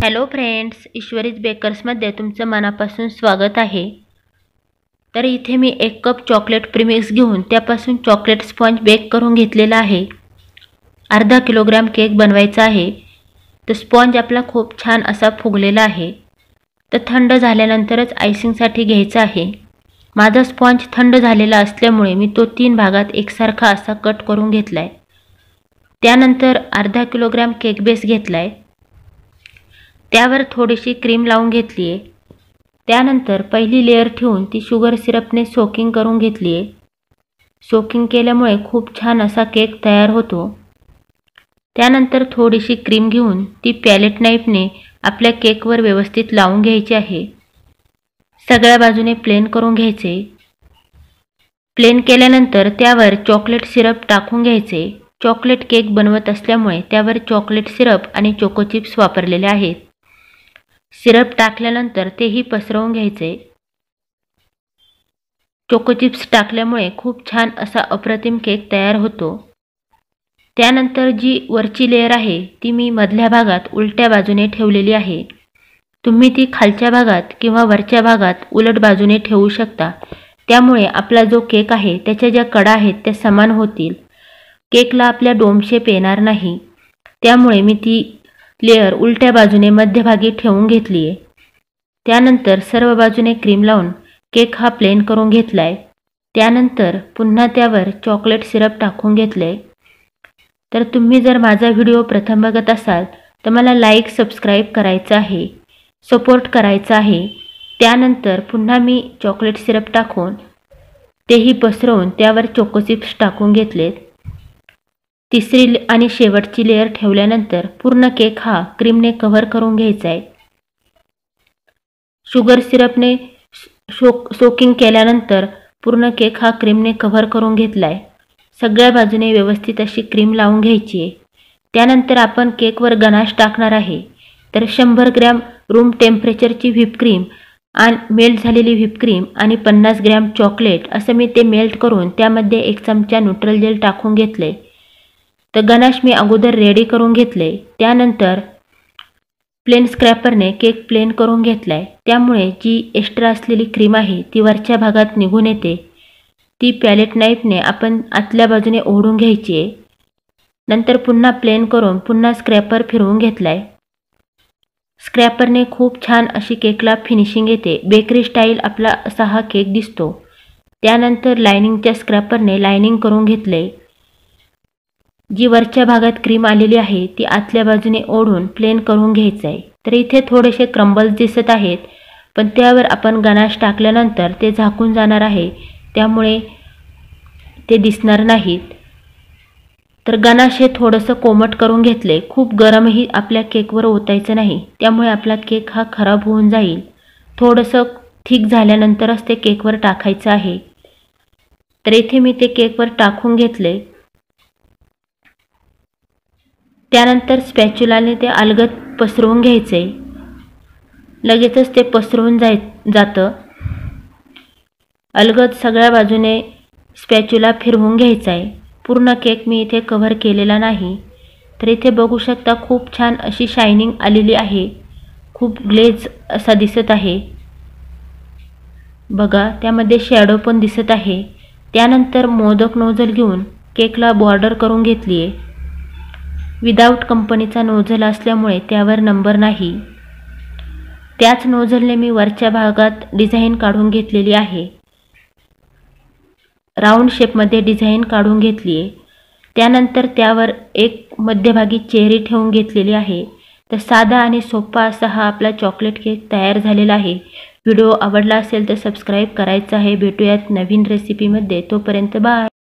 Hello friends, ईश्वरीज बेकर्समध्ये तुमचं मनापासून स्वागत आहे। तर इथे मी 1 कप चॉकलेट प्रीमिक्स घेऊन त्यापासून चॉकलेट स्पॉन्ज बेक करून घेतलेला आहे। अर्धा किलोग्राम केक बनवायचा आहे। तर स्पॉन्ज आपला खूप छान असा फुगलेला आहे। तर थंड झाल्यानंतरच आयसिंगसाठी घ्यायचा आहे। माझा स्पॉन्ज थंड झालेला असल्यामुळे मी तो 3 भागात एकसारखा असा कट करून घेतलाय। त्यानंतर अर्धा किलोग्राम केक बेस घेतलाय। त्यावर थोडीशी क्रीम लावून घेतली आहे। त्यानंतर पहिली लेयर ठेवून ती शुगर सिरपने सोकिंग करून घेतली आहे। सोकिंग केल्यामुळे खूप छान असा केक तयार होतो। त्यानंतर थोडीशी क्रीम घेऊन ती पॅलेट नाईफने आपल्या केकवर व्यवस्थित लावून घ्यायची आहे। सगळ्या बाजूने प्लेन करून घ्यायचे। प्लेन केल्यानंतर त्यावर चॉकलेट सिरप टाकून घ्यायचे। चॉकलेट केक बनवत असल्यामुळे त्यावर चॉकलेट सिरप आणि चोको चिप्स वापरलेले आहेत। सिरप टाकल्यानंतर तेही पसरवून घ्यायचे। चोको चिप्स टाकल्यामुळे खूप छान असा अप्रतिम केक तयार होतो। त्यानंतर जी वरची लेयर आहे ती मी मधल्या भागात उलट्या बाजूने ठेवलेली आहे। तुम्ही ती खालच्या भागात किंवा वरच्या भागात उलट बाजूने ठेवू शकता। त्यामुळे आपला जो केक आहे त्याच्या ज्या कडा आहेत त्या समान होतील। केकला आपल्या डोम शेप येणार नाही। त्यामुळे मी ती लेयर उलट्या बाजूने मध्यभागी ठेवून घेतली आहे। त्यानंतर सर्व बाजूने क्रीम लावून केक हा प्लेन करून घेतलाय। त्यानंतर पुन्हा त्यावर चॉकलेट सिरप टाकून घेतले। तर तुम्ही जर माझा व्हिडिओ प्रथम बघत असाल तर मला लाईक सबस्क्राईब करायचं आहे, सपोर्ट करायचा आहे। त्यानंतर पुन्हा मी चॉकलेट सिरप टाकून तेही पसरवून त्यावर चोको चिप्स टाकून घेतलेत। तिसरी आणि शेवटची लेयर ठेवल्यानंतर पूर्ण केक हा क्रीमने कव्हर करून घ्यायचा आहे। शुगर सिरपने सोकिंग केल्यानंतर पूर्ण केक हा क्रीमने कव्हर करून घेतलाय। सगळ्या बाजूने व्यवस्थित अशी क्रीम लावून घ्यायची आहे। त्यानंतर आपण केकवर गनाश टाकणार आहे। तर 100 ग्रॅम रूम टेम्परेचरची व्हिप क्रीम आणि मेल्ट झालेली व्हिप क्रीम आणि 50 ग्रॅम चॉकलेट असं मी ते मेल्ट करून त्यामध्ये 1 चमचा न्यूट्रल जेल टाकून घेतले। तर गनाश मी अगोदर रेडी करून घेतले। त्यानंतर प्लेन स्क्रॅपरने केक प्लेन करून घेतलाय। त्यामुळे जी एक्स्ट्रा असलेली क्रीम आहे ती वरच्या भागात निघून येते। ती पॅलेट नाईफने आपण आतल्या बाजूने ओढून घ्यायची आहे। नंतर पुन्हा प्लेन करून पुन्हा स्क्रॅपर फिरवून घेतलाय। स्क्रॅपरने खूप छान अशी केकला फिनिशिंग येते। बेकरी स्टाईल आपला असा हा केक दिसतो। त्यानंतर लायनिंगच्या स्क्रॅपरने लायनिंग करून घेतले। जी वरच्या भागात क्रीम आलेली आहे ती आतल्या बाजूने ओढून प्लेन करून घ्यायचं आहे। तर इथे थोडेसे क्रम्बल्स दिसत आहेत, पण त्यावर आपण गनाश टाकल्यानंतर ते झाकून जाणार आहे। त्यामुळे ते दिसणार नाहीत। तर गनाश हे थोडंसं कोमट करून घेतले। खूप गरमही आपल्या केकवर ओतायचं नाही, त्यामुळे आपला केक हा खराब होऊन जाईल। थोडंसं थिक झाल्यानंतरच ते केकवर टाकायचं आहे। तर इथे मी ते केकवर टाकून घेतले। त्यानंतर स्पॅच्युलाने ते अलगद पसरवून घ्यायचे। लगेचच ते पसरवून जातं। अलगद सगळ्या बाजूने स्पॅच्युला फिरवून घ्यायचा आहे। पूर्ण केक मी इथे कव्हर केलेला नाही। तर इथे बघू शकता खूप छान अशी शायनिंग आलेली आहे। खूप ग्लेज असा दिसत आहे। बघा, त्यामध्ये शॅडो पण दिसत आहे। त्यानंतर मोदक नोझल घेऊन केकला बॉर्डर करून घेतली आहे। विदाऊट कंपनीचा नोझल असल्यामुळे त्यावर नंबर नाही। त्याच नोझलने मी वरच्या भागात डिझाईन काढून घेतलेली आहे। राऊंड शेपमध्ये डिझाईन काढून घेतली आहे। त्यानंतर त्यावर एक मध्यभागी चेरी ठेवून घेतलेली आहे। तर साधा आणि सोपा असा हा आपला चॉकलेट केक तयार झालेला आहे। व्हिडिओ आवडला असेल तर सबस्क्राईब करायचा आहे। भेटूयात नवीन रेसिपीमध्ये। तोपर्यंत बाय।